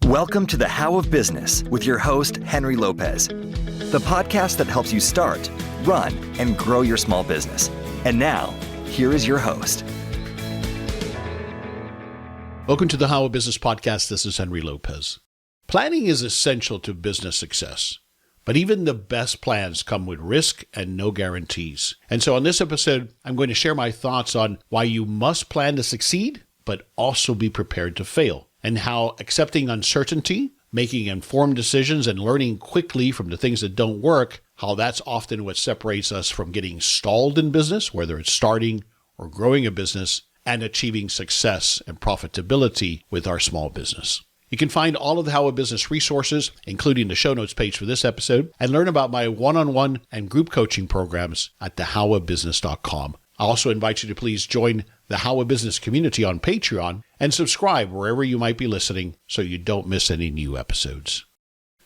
Welcome to the How of Business with your host, Henry Lopez, the podcast that helps you start, run, and grow your small business. And now, here is your host. Welcome to the How of Business podcast. This is Henry Lopez. Planning is essential to business success, but even the best plans come with risk and no guarantees. And so on this episode, I'm going to share my thoughts on why you must plan to succeed, but also be prepared to fail, and how accepting uncertainty, making informed decisions, and learning quickly from the things that don't work, how that's often what separates us from getting stalled in business, whether it's starting or growing a business, and achieving success and profitability with our small business. You can find all of the How of Business resources, including the show notes page for this episode, and learn about my one-on-one and group coaching programs at thehowofbusiness.com. I also invite you to please join the How of Business community on Patreon and subscribe wherever you might be listening so you don't miss any new episodes.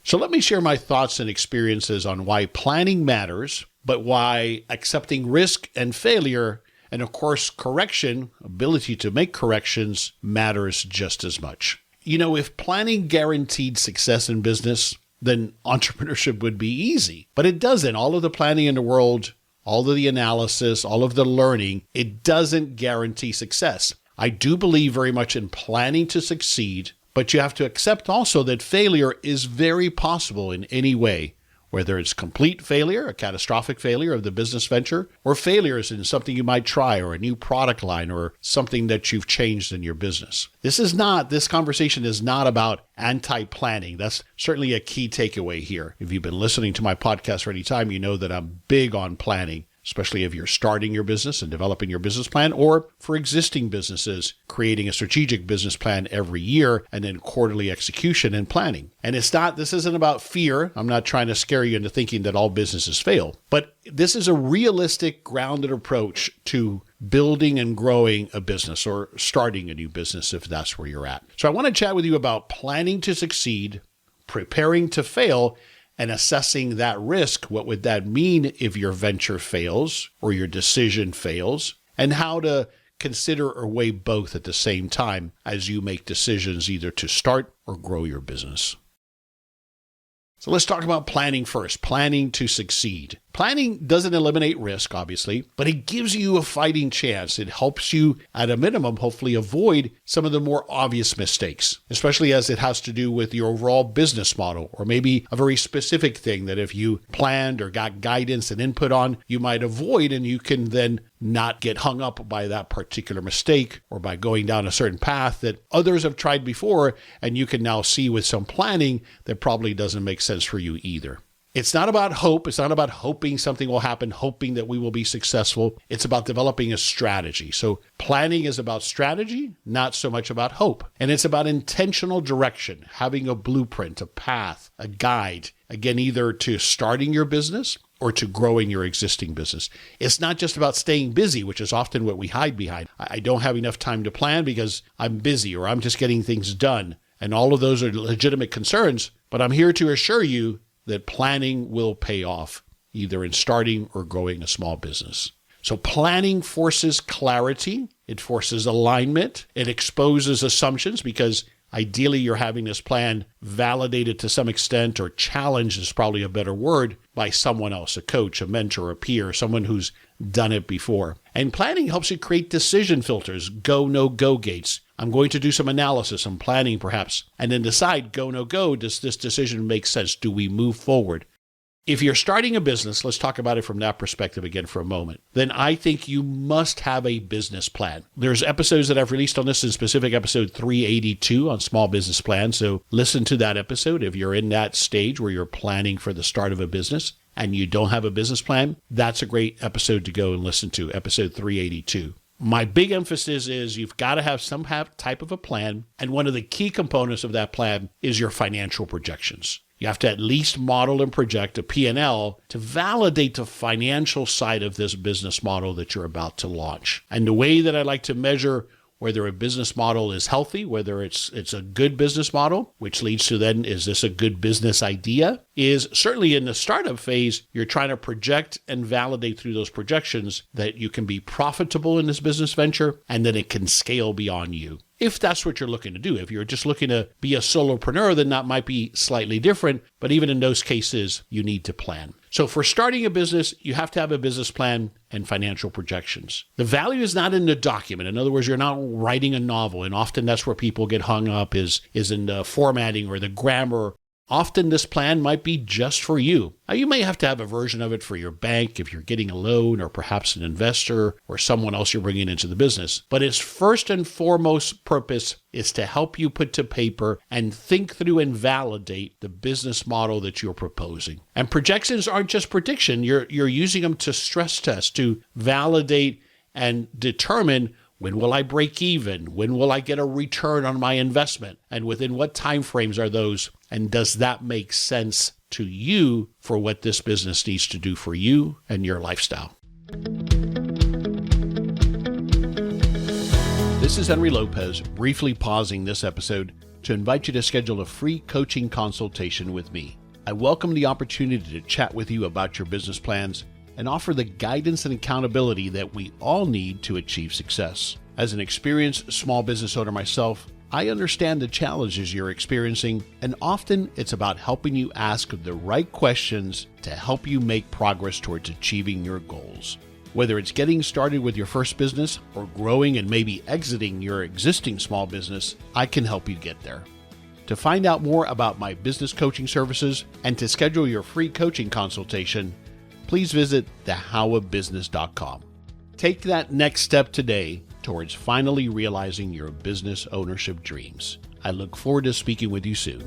So let me share my thoughts and experiences on why planning matters, but why accepting risk and failure, and of course correction, ability to make corrections, matters just as much. You know, if planning guaranteed success in business, then entrepreneurship would be easy. But it doesn't. All of the planning in the world, all of the analysis, all of the learning, it doesn't guarantee success. I do believe very much in planning to succeed, but you have to accept also that failure is very possible in any way, whether it's complete failure, a catastrophic failure of the business venture, or failures in something you might try, or a new product line, or something that you've changed in your business. This conversation is not about anti-planning. That's certainly a key takeaway here. If you've been listening to my podcast for any time, you know that I'm big on planning, especially if you're starting your business and developing your business plan, or for existing businesses, creating a strategic business plan every year and then quarterly execution and planning. And this isn't about fear. I'm not trying to scare you into thinking that all businesses fail, but this is a realistic, grounded approach to building and growing a business or starting a new business if that's where you're at. So I want to chat with you about planning to succeed, preparing to fail, and assessing that risk. What would that mean if your venture fails or your decision fails, and how to consider or weigh both at the same time as you make decisions either to start or grow your business. So let's talk about planning first, planning to succeed. Planning doesn't eliminate risk, obviously, but it gives you a fighting chance. It helps you, at a minimum, hopefully avoid some of the more obvious mistakes, especially as it has to do with your overall business model, or maybe a very specific thing that if you planned or got guidance and input on, you might avoid, and you can then not get hung up by that particular mistake or by going down a certain path that others have tried before, and you can now see with some planning that probably doesn't make sense for you either. It's not about hope. It's not about hoping something will happen, hoping that we will be successful. It's about developing a strategy. So planning is about strategy, not so much about hope. And it's about intentional direction, having a blueprint, a path, a guide, again, either to starting your business or to growing your existing business. It's not just about staying busy, which is often what we hide behind. I don't have enough time to plan because I'm busy, or I'm just getting things done. And all of those are legitimate concerns, but I'm here to assure you that planning will pay off, either in starting or growing a small business. So planning forces clarity, it forces alignment, it exposes assumptions, because ideally you're having this plan validated to some extent, or challenged is probably a better word, by someone else, a coach, a mentor, a peer, someone who's done it before. And planning helps you create decision filters, go, no, go gates. I'm going to do some analysis, some planning perhaps, and then decide, go, no, go, does this decision make sense? Do we move forward? If you're starting a business, let's talk about it from that perspective again for a moment, then I think you must have a business plan. There's episodes that I've released on this, in specific episode 382 on small business plans. So listen to that episode if you're in that stage where you're planning for the start of a business and you don't have a business plan. That's a great episode to go and listen to, episode 382. My big emphasis is you've got to have some type of a plan. And one of the key components of that plan is your financial projections. You have to at least model and project a P&L to validate the financial side of this business model that you're about to launch. And the way that I like to measure whether a business model is healthy, whether it's a good business model, which leads to then, is this a good business idea? Is certainly in the startup phase, you're trying to project and validate through those projections that you can be profitable in this business venture and that it can scale beyond you. if that's what you're looking to do. If you're just looking to be a solopreneur, then that might be slightly different. But even in those cases, you need to plan. So for starting a business, you have to have a business plan and financial projections. The value is not in the document. In other words, you're not writing a novel. And often that's where people get hung up is in the formatting or the grammar. Often this plan might be just for you. Now, you may have to have a version of it for your bank if you're getting a loan or perhaps an investor or someone else you're bringing into the business. But its first and foremost purpose is to help you put to paper and think through and validate the business model that you're proposing. And projections aren't just prediction. You're using them to stress test, to validate and determine when will I break even? When will I get a return on my investment? And within what time frames are those? And does that make sense to you for what this business needs to do for you and your lifestyle? This is Henry Lopez, briefly pausing this episode to invite you to schedule a free coaching consultation with me. I welcome the opportunity to chat with you about your business plans and offer the guidance and accountability that we all need to achieve success. As an experienced small business owner myself, I understand the challenges you're experiencing, and often it's about helping you ask the right questions to help you make progress towards achieving your goals. Whether it's getting started with your first business or growing and maybe exiting your existing small business, I can help you get there. To find out more about my business coaching services and to schedule your free coaching consultation, please visit thehowofbusiness.com. Take that next step today towards finally realizing your business ownership dreams. I look forward to speaking with you soon.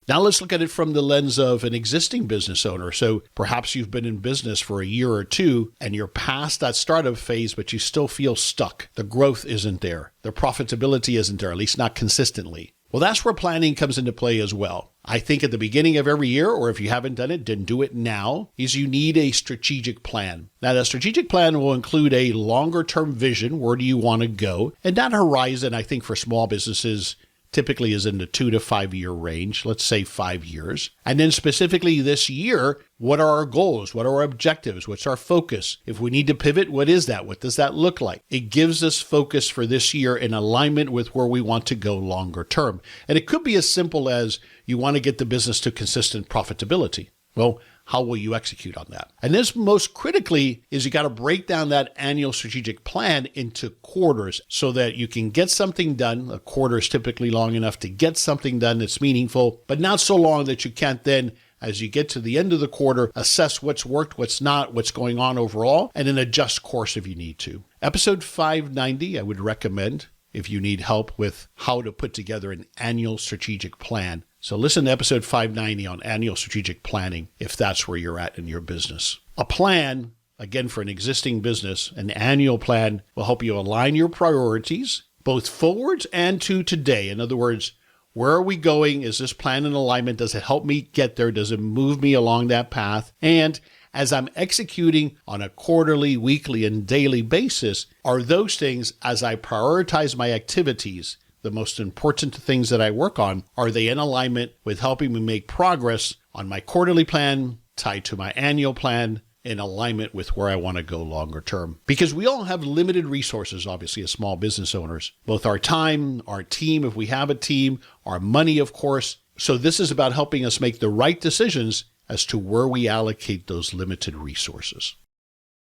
Now let's look at it from the lens of an existing business owner. So perhaps you've been in business for a year or two and you're past that startup phase, but you still feel stuck. The growth isn't there. The profitability isn't there, at least not consistently. Well, that's where planning comes into play as well. I think at the beginning of every year, or if you haven't done it, then do it now, is you need a strategic plan. Now, the strategic plan will include a longer-term vision. Where do you want to go? And that horizon, I think, for small businesses typically is in the 2 to 5 year range, let's say 5 years. And then specifically this year, what are our goals? What are our objectives? What's our focus? If we need to pivot, what is that? What does that look like? It gives us focus for this year in alignment with where we want to go longer term. And it could be as simple as you want to get the business to consistent profitability. Well, how will you execute on that? And this most critically is you got to break down that annual strategic plan into quarters so that you can get something done. A quarter is typically long enough to get something done that's meaningful, but not so long that you can't then, as you get to the end of the quarter, assess what's worked, what's not, what's going on overall, and then adjust course if you need to. Episode 590, I would recommend if you need help with how to put together an annual strategic plan. So listen to episode 590 on annual strategic planning if that's where you're at in your business. A plan, again, for an existing business, an annual plan will help you align your priorities, both forwards and to today. In other words, where are we going? Is this plan in alignment? Does it help me get there? Does it move me along that path? And as I'm executing on a quarterly, weekly, and daily basis, are those things, as I prioritize my activities, the most important things that I work on, are they in alignment with helping me make progress on my quarterly plan, tied to my annual plan, in alignment with where I want to go longer term? Because we all have limited resources, obviously, as small business owners, both our time, our team, if we have a team, our money, of course. So this is about helping us make the right decisions as to where we allocate those limited resources.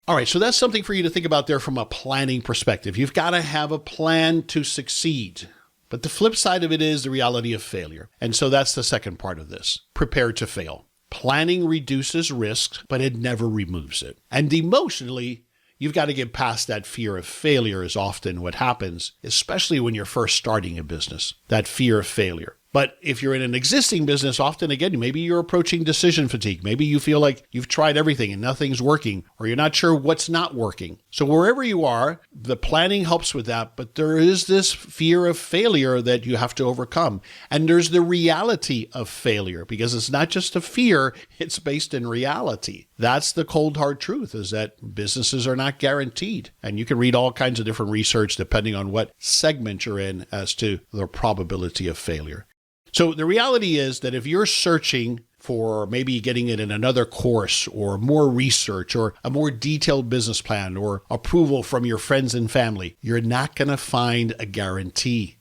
All right, so that's something for you to think about there from a planning perspective. You've got to have a plan to succeed. But the flip side of it is the reality of failure. And so that's the second part of this. Prepare to fail. Planning reduces risk, but it never removes it. And emotionally, you've got to get past that fear of failure is often what happens, especially when you're first starting a business, that fear of failure. But if you're in an existing business, often, again, maybe you're approaching decision fatigue. Maybe you feel like you've tried everything and nothing's working, or you're not sure what's not working. So wherever you are, the planning helps with that, but there is this fear of failure that you have to overcome. And there's the reality of failure, because it's not just a fear, it's based in reality. That's the cold hard truth, is that businesses are not guaranteed. And you can read all kinds of different research depending on what segment you're in as to the probability of failure. So the reality is that if you're searching for maybe getting it in another course or more research or a more detailed business plan or approval from your friends and family, you're not going to find a guarantee.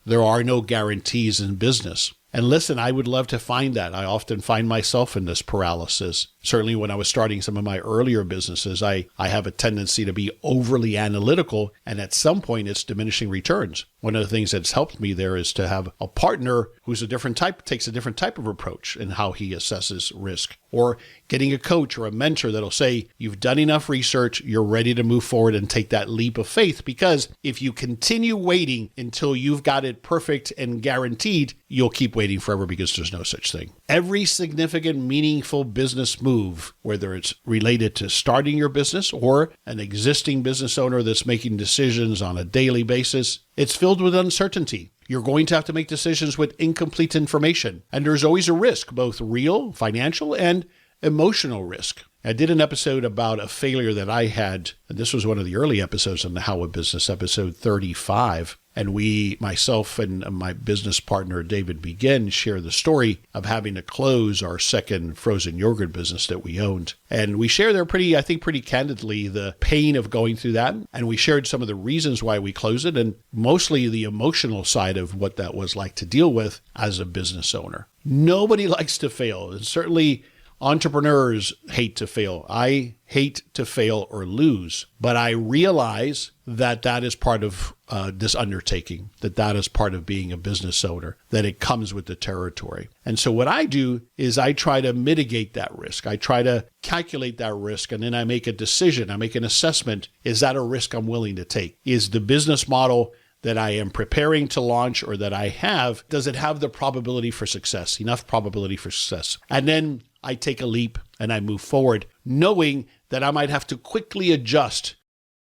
There are no guarantees in business. And listen, I would love to find that. I often find myself in this paralysis. Certainly when I was starting some of my earlier businesses, I have a tendency to be overly analytical, and at some point it's diminishing returns. One of the things that's helped me there is to have a partner who's a different type, takes a different type of approach in how he assesses risk. Or getting a coach or a mentor that'll say, you've done enough research, you're ready to move forward and take that leap of faith. Because if you continue waiting until you've got it perfect and guaranteed, you'll keep waiting forever because there's no such thing. Every significant, meaningful business move, whether it's related to starting your business or an existing business owner that's making decisions on a daily basis, it's filled with uncertainty. You're going to have to make decisions with incomplete information. And there's always a risk, both real, financial, and emotional risk. I did an episode about a failure that I had, and this was one of the early episodes on the How a Business, episode 35. And myself and my business partner, David Begin, share the story of having to close our second frozen yogurt business that we owned. And we share there pretty candidly the pain of going through that. And we shared some of the reasons why we closed it and mostly the emotional side of what that was like to deal with as a business owner. Nobody likes to fail. And certainly entrepreneurs hate to fail. I hate to fail or lose, but I realize that is part of this undertaking, that is part of being a business owner, that it comes with the territory. And so what I do is I try to mitigate that risk. I try to calculate that risk, and then I make a decision. I make an assessment. Is that a risk I'm willing to take? Is the business model that I am preparing to launch or that I have, does it have the probability for success, enough probability for success? And then I take a leap and I move forward, knowing that I might have to quickly adjust.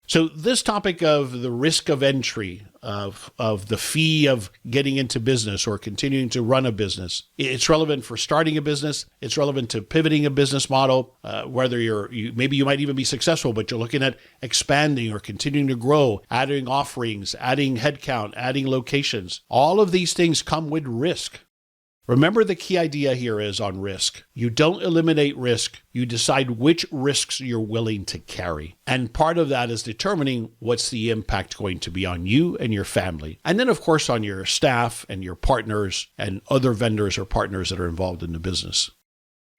So this topic of the risk of entry, of the fee of getting into business or continuing to run a business, it's relevant for starting a business. It's relevant to pivoting a business model, whether maybe you might even be successful, but you're looking at expanding or continuing to grow, adding offerings, adding headcount, adding locations. All of these things come with risk. Remember, the key idea here is on risk. You don't eliminate risk. You decide which risks you're willing to carry. And part of that is determining what's the impact going to be on you and your family. And then, of course, on your staff and your partners and other vendors or partners that are involved in the business.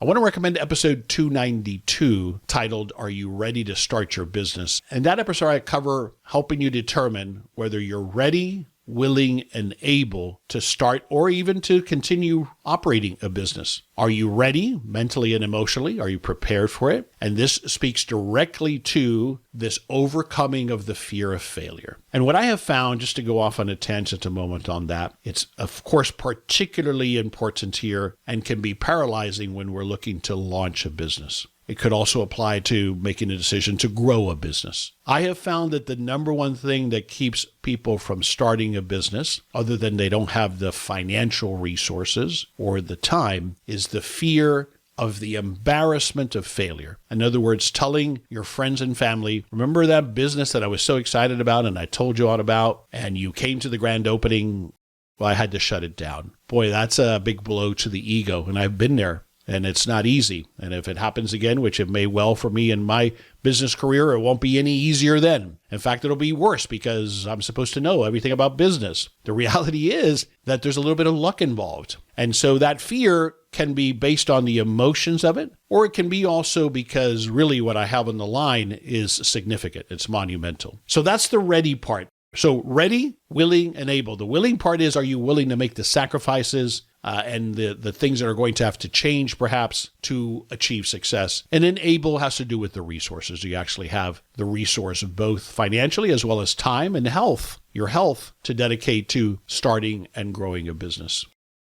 I want to recommend episode 292 titled, Are You Ready to Start Your Business? In that episode, I cover helping you determine whether you're ready, willing, and able to start or even to continue operating a business. Are you ready mentally and emotionally? Are you prepared for it? And this speaks directly to this overcoming of the fear of failure. And what I have found, just to go off on a tangent a moment on that, it's of course particularly important here and can be paralyzing when we're looking to launch a business. It could also apply to making a decision to grow a business. I have found that the number one thing that keeps people from starting a business, other than they don't have the financial resources or the time, is the fear of the embarrassment of failure. In other words, telling your friends and family, remember that business that I was so excited about and I told you all about, and you came to the grand opening, well, I had to shut it down. Boy, that's a big blow to the ego, and I've been there. And it's not easy. And if it happens again, which it may well for me in my business career, it won't be any easier then. In fact, it'll be worse because I'm supposed to know everything about business. The reality is that there's a little bit of luck involved. And so that fear can be based on the emotions of it, or it can be also because really what I have on the line is significant. It's monumental. So that's the ready part. So ready, willing, and able. The willing part is, are you willing to make the sacrifices and the things that are going to have to change perhaps to achieve success? And then able has to do with the resources. Do you actually have the resource of both financially as well as time and health, your health, to dedicate to starting and growing a business?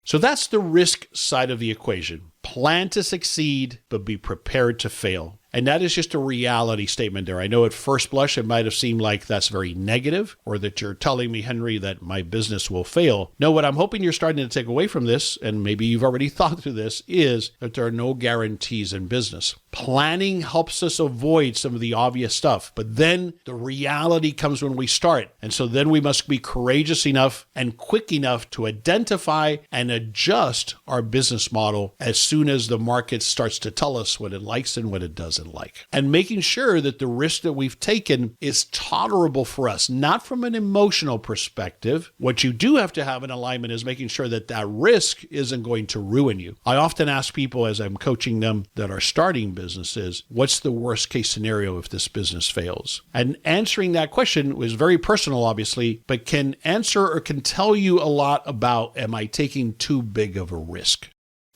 So that's the risk side of the equation. Plan to succeed, but be prepared to fail. And that is just a reality statement there. I know at first blush, it might have seemed like that's very negative, or that you're telling me, Henry, that my business will fail. No, what I'm hoping you're starting to take away from this, and maybe you've already thought through this, is that there are no guarantees in business. Planning helps us avoid some of the obvious stuff, but then the reality comes when we start. And so then we must be courageous enough and quick enough to identify and adjust our business model as soon as the market starts to tell us what it likes and what it doesn't like. And making sure that the risk that we've taken is tolerable for us, not from an emotional perspective. What you do have to have in alignment is making sure that that risk isn't going to ruin you. I often ask people as I'm coaching them that are starting businesses, what's the worst case scenario if this business fails? And answering that question was very personal, obviously, but can answer or can tell you a lot about, am I taking too big of a risk?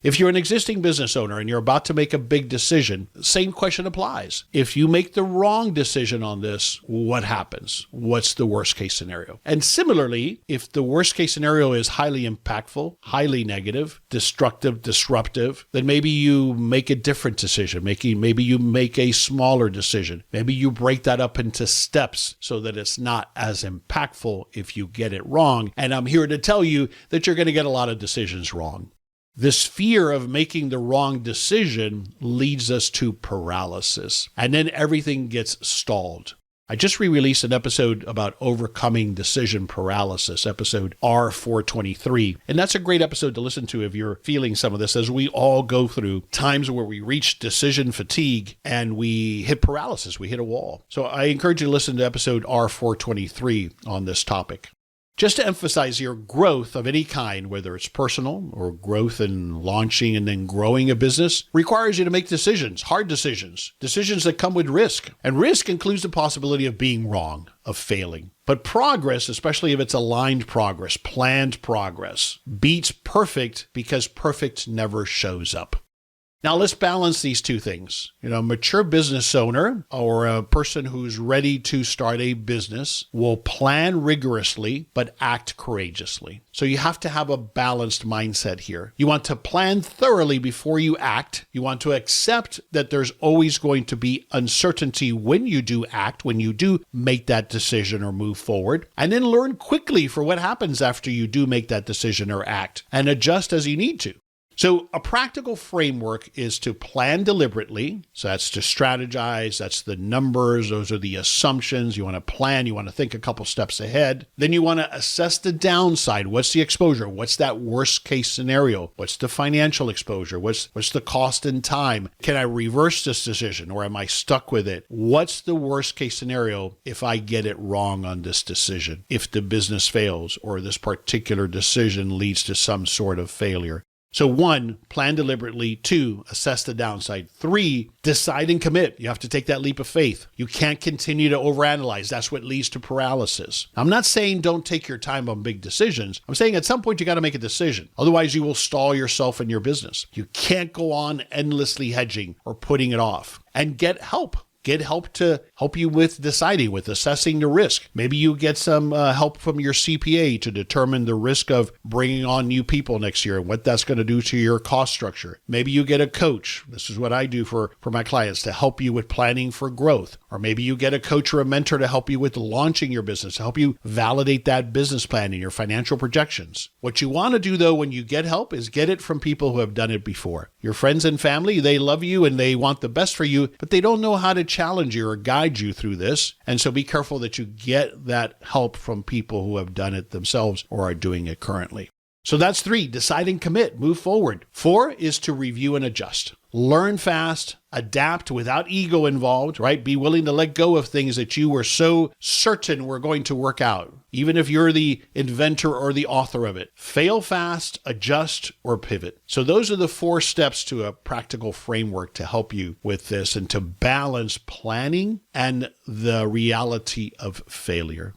If you're an existing business owner and you're about to make a big decision, the same question applies. If you make the wrong decision on this, what happens? What's the worst case scenario? And similarly, if the worst case scenario is highly impactful, highly negative, destructive, disruptive, then maybe you make a different decision. Maybe you make a smaller decision. Maybe you break that up into steps so that it's not as impactful if you get it wrong. And I'm here to tell you that you're going to get a lot of decisions wrong. This fear of making the wrong decision leads us to paralysis, and then everything gets stalled. I just re-released an episode about overcoming decision paralysis, episode R423, and that's a great episode to listen to if you're feeling some of this, as we all go through times where we reach decision fatigue and we hit paralysis, we hit a wall. So I encourage you to listen to episode R423 on this topic. Just to emphasize here, growth of any kind, whether it's personal or growth in launching and then growing a business, requires you to make decisions, hard decisions that come with risk. And risk includes the possibility of being wrong, of failing. But progress, especially if it's aligned progress, planned progress, beats perfect because perfect never shows up. Now let's balance these two things. A mature business owner or a person who's ready to start a business will plan rigorously but act courageously. So you have to have a balanced mindset here. You want to plan thoroughly before you act. You want to accept that there's always going to be uncertainty when you do act, when you do make that decision or move forward, and then learn quickly for what happens after you do make that decision or act and adjust as you need to. So a practical framework is to plan deliberately. So that's to strategize. That's the numbers. Those are the assumptions. You want to plan. You want to think a couple steps ahead. Then you want to assess the downside. What's the exposure? What's that worst case scenario? What's the financial exposure? What's the cost and time? Can I reverse this decision or am I stuck with it? What's the worst case scenario if I get it wrong on this decision? If the business fails or this particular decision leads to some sort of failure? So 1, plan deliberately. 2, assess the downside. 3, decide and commit. You have to take that leap of faith. You can't continue to overanalyze. That's what leads to paralysis. I'm not saying don't take your time on big decisions. I'm saying at some point you got to make a decision. Otherwise you will stall yourself in your business. You can't go on endlessly hedging or putting it off. And get help. Get help to help you with deciding, with assessing the risk. Maybe you get some help from your CPA to determine the risk of bringing on new people next year and what that's going to do to your cost structure. Maybe you get a coach. This is what I do for my clients, to help you with planning for growth. Or maybe you get a coach or a mentor to help you with launching your business, to help you validate that business plan and your financial projections. What you want to do, though, when you get help is get it from people who have done it before. Your friends and family, they love you and they want the best for you, but they don't know how to challenge you or guide you through this. And so be careful that you get that help from people who have done it themselves or are doing it currently. So that's 3, decide and commit, move forward. 4 is to review and adjust. Learn fast, adapt without ego involved, right? Be willing to let go of things that you were so certain were going to work out, even if you're the inventor or the author of it. Fail fast, adjust, or pivot. So those are the 4 steps to a practical framework to help you with this and to balance planning and the reality of failure.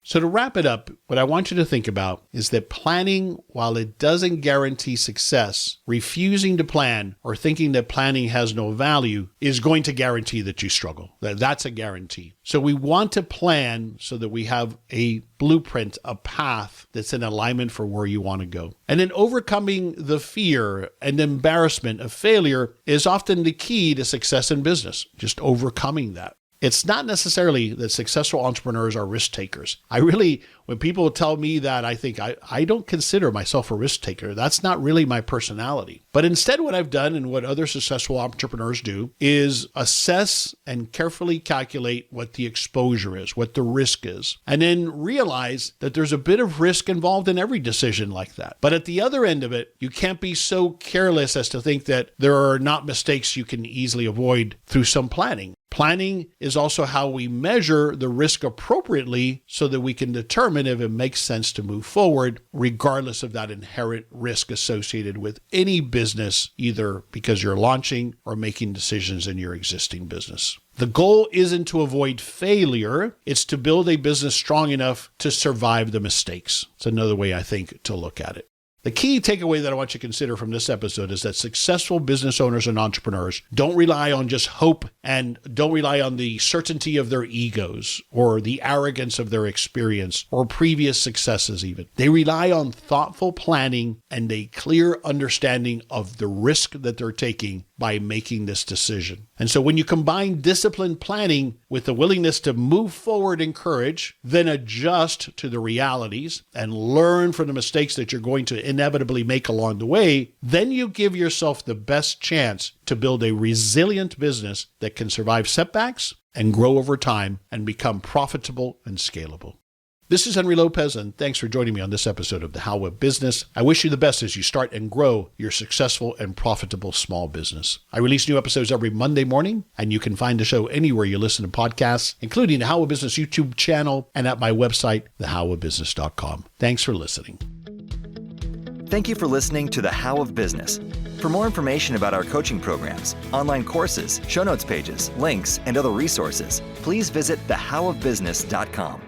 So to wrap it up, what I want you to think about is that planning, while it doesn't guarantee success, refusing to plan or thinking that planning has no value is going to guarantee that you struggle. That's a guarantee. So we want to plan so that we have a blueprint, a path that's in alignment for where you want to go. And then overcoming the fear and embarrassment of failure is often the key to success in business, just overcoming that. It's not necessarily that successful entrepreneurs are risk takers. When people tell me that, I think I don't consider myself a risk taker. That's not really my personality. But instead, what I've done and what other successful entrepreneurs do is assess and carefully calculate what the exposure is, what the risk is, and then realize that there's a bit of risk involved in every decision like that. But at the other end of it, you can't be so careless as to think that there are not mistakes you can easily avoid through some planning. Planning is also how we measure the risk appropriately so that we can determine if it makes sense to move forward, regardless of that inherent risk associated with any business, either because you're launching or making decisions in your existing business. The goal isn't to avoid failure, it's to build a business strong enough to survive the mistakes. It's another way, I think, to look at it. The key takeaway that I want you to consider from this episode is that successful business owners and entrepreneurs don't rely on just hope and don't rely on the certainty of their egos or the arrogance of their experience or previous successes even. They rely on thoughtful planning and a clear understanding of the risk that they're taking by making this decision. And so when you combine disciplined planning with the willingness to move forward in courage, then adjust to the realities and learn from the mistakes that you're going to inevitably make along the way, then you give yourself the best chance to build a resilient business that can survive setbacks and grow over time and become profitable and scalable. This is Henry Lopez, and thanks for joining me on this episode of The How of Business. I wish you the best as you start and grow your successful and profitable small business. I release new episodes every Monday morning, and you can find the show anywhere you listen to podcasts, including the How of Business YouTube channel and at my website, thehowofbusiness.com. Thanks for listening. Thank you for listening to The How of Business. For more information about our coaching programs, online courses, show notes pages, links, and other resources, please visit thehowofbusiness.com.